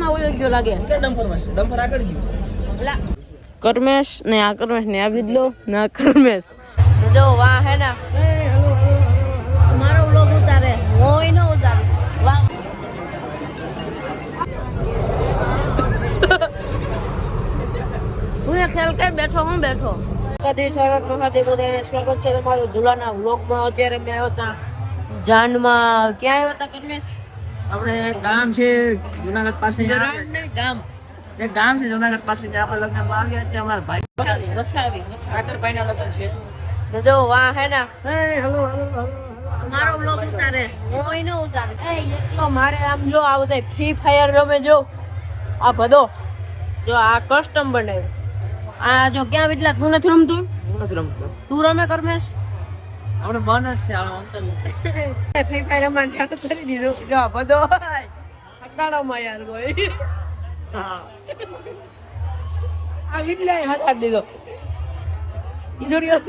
માં વયો ગયો લાગે. ડમ્પર આગળ ગયું. કર્મેશ ને આ કર્મેશ ને આ વિદલો ના કર્મેશ જો વાહ હે ને મારો વ્લોગ ઉતારે હોય ન ઉતારે વાહ તું ખેલ કે બેઠો હું બેઠો કદી શરત મહાદેવ બધાને સ્વાગત છે તમારું ધુલાના વ્લોગમાં. અત્યારે મેં આવ્યો હતા જાનમાં. ક્યાં આવ્યો હતા કર્મેશ? આપણે ગામ છે જુનાગઢ પાસે. ગામ એક ગામ છે જુનાગઢ પાસે આપણે લગ્નમાં આવ્યા છે. અમારા ભાઈ વસાવી ભાઈના લગ્ન છે. જો વાહ હે ને હેલો મારો વ્લોગ ઉતારે હોય ન ઉતારે એટલો મારે આમ જો આ બધા ફ્રી ફાયર રમે જો આ બધો જો આ કસ્ટમ બનાવ્યું આ જો ક્યાં વિટલા તું નથી રમતો? તું રમે કર્મેશ? આપણે બોનસ છે આ અંકલ ફ્રી ફાયર રમવાનું ચાલુ કરી દીધું જો આ બધો અકાળામાં યાર કોઈ આ વિટલા હટાડી દીધો જોડ્યો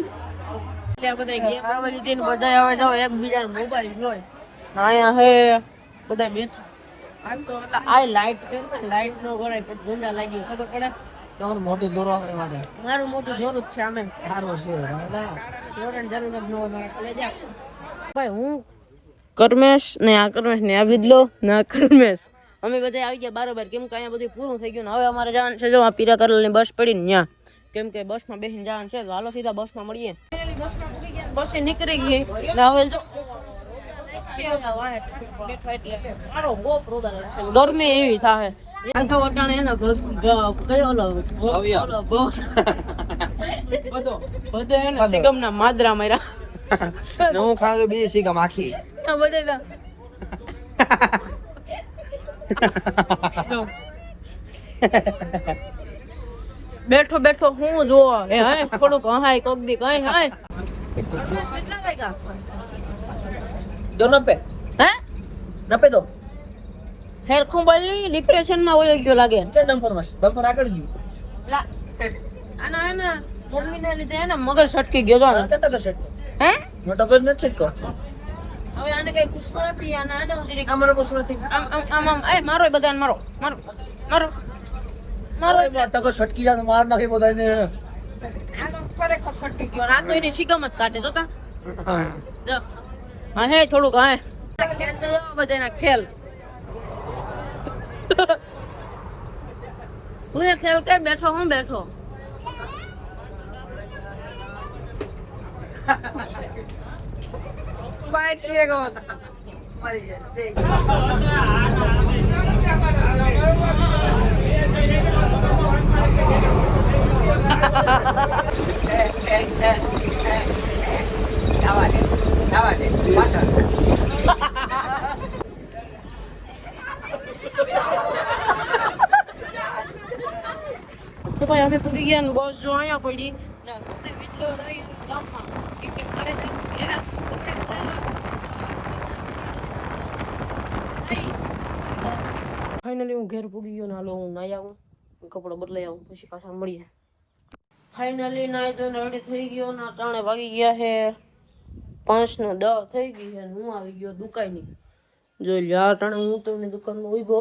બધા ગેમ રમવા લીધી ને બધા હવે જો એકબીજાનો મોબાઈલ જોય. અહીંયા હે બધા બેઠા. આ તો આ લાઈટ કે લાઈટ નો ગણાય પણ ગુંડા લાગી ખબર પડે. તમારું મોટું દોરો આવે માટે મારું મોટું જોરું જ છે આમે. સારું છે જોરન જરૂર જ ન હોય મારે લે જા. ભાઈ હું કર્મેશ ને આ કર્મેશ ને આ વિદલો ના કર્મેશ અમે બધા આવી ગયા બારોબાર કેમ કે અહીંયા બધું પૂરું થઈ ગયું ને હવે અમારે જવાનું છે જો આ પીરા કલરની બસ પડી ને ત્યાં કેમ કે બસમાં બેસીને જવાનું છે તો હાલો સીધા બસમાં મળીએ. બસ નીકળી ગઈ ને હવે જો ગરમી એવી થાય તો અટાણે એને બધો એને સિગમના માદરા માર્યા હું ખાવ બીજી સિગમ આખી બધે બેઠો બેઠો હું જો હે થોડુંક હાય કોક દી કઈ હાય કેટલા વાગ્યા દો નપે હે નપે દો હેર ખુંબલી ડિપ્રેશન માં વયો ગયો લાગે. કે ડમ્પર આગળ ગયું. લા આના હે ને ગરમીના લીધે હે ને મગજ સટકી ગયો તો કેટલા કશે હે મોટો કર ન છટકો. હવે આને કઈ પૂછવું નથી આને આને ઉતરી અમારે પૂછવું નથી. આમ એ મારો બધાને મારો મારો મારો મારો ટકો છટકી જા માર નાખી બધાને. આનો ખરેખર સટકી ગયો આ તો એની સિગમ જ કાઢે જોતા જો હા હે થોડુંક હા ખેલ તો બધાના ખેલ હું ખેલ કે બેઠો હું બેઠો બાય ટ્રે ગો મારી જાય તો ભાઈ અમે પૂરી ગયા ને બસ જો અહીંયા પડી ફાઇનલી હું ઘેર પૂગી ગયો ને હાલો હું નાઈ આવું કપડો બદલાઈ આવું પછી પાછા મળીએ. ફાઇનલી નાઈ તો રેડી થઈ ગયો ને ત્રણે વાગી ગયા છે 5:10 થઈ ગઈ છે હું આવી ગયો દુકાનની જોઈ લ્યા ત્રણે હું તો દુકાનમાં ઉભો